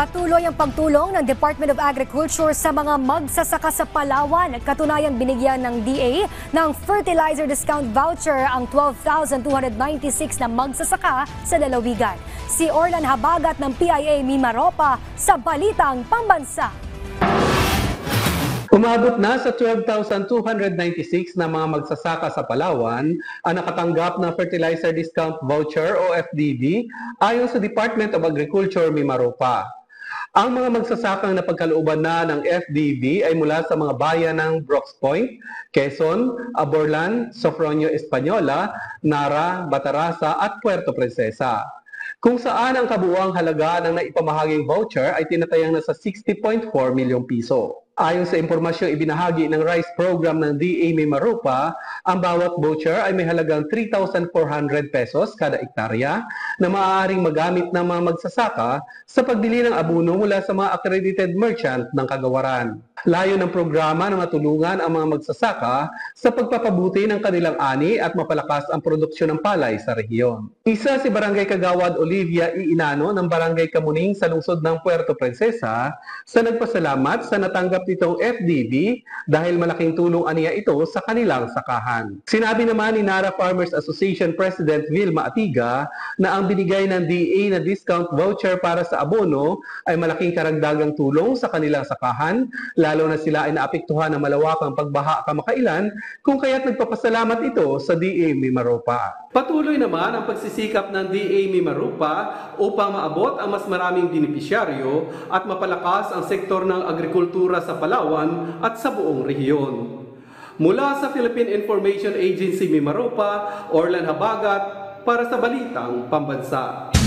Patuloy ang pagtulong ng Department of Agriculture sa mga magsasaka sa Palawan. Katunayang binigyan ng DA ng fertilizer discount voucher ang 12,296 na magsasaka sa lalawigan. Si Orlan Habagat ng PIA Mimaropa sa Balitang Pambansa. Umabot na sa 12,296 na mga magsasaka sa Palawan ang nakatanggap ng Fertilizer Discount Voucher o FDV ayon sa Department of Agriculture Mimaropa. Ang mga magsasakang napagkalooban na ng FDV ay mula sa mga bayan ng Brooks Point, Quezon, Aborlan, Sofronio Española, Nara, Batarasa at Puerto Princesa. Kung saan ang kabuuang halaga ng naipamahaging voucher ay tinatayang nasa 60.4 milyong piso. Ayon sa impormasyong ibinahagi ng Rice Program ng DA Mimaropa, ang bawat voucher ay may halagang 3,400 pesos kada ektarya na maaaring magamit ng mga magsasaka sa pagbili ng abono mula sa mga accredited merchant ng kagawaran. Layo ng programa na matulungan ang mga magsasaka sa pagpapabuti ng kanilang ani at mapalakas ang produksyon ng palay sa rehiyon. Isa si Barangay Kagawad Olivia Iinano ng Barangay Kamuning sa lungsod ng Puerto Princesa sa nagpasalamat sa natanggap nitong FDV dahil malaking tulong aniya ito sa kanilang sakahan. Sinabi naman ni Nara Farmers Association President Vilma Atiga na ang binigay ng DA na discount voucher para sa abono ay malaking karagdagang tulong sa kanilang sakahan, lalo na sila ay naapektuhan ng malawakang pagbaha kamakailan, kung kaya't nagpapasalamat ito sa DA Mimaropa. Patuloy naman ang pagsisikap ng DA Mimaropa upang maabot ang mas maraming benepisyaryo at mapalakas ang sektor ng agrikultura sa Palawan at sa buong rehiyon. Mula sa Philippine Information Agency Mimaropa, Orlan Habagat para sa Balitang Pambansa.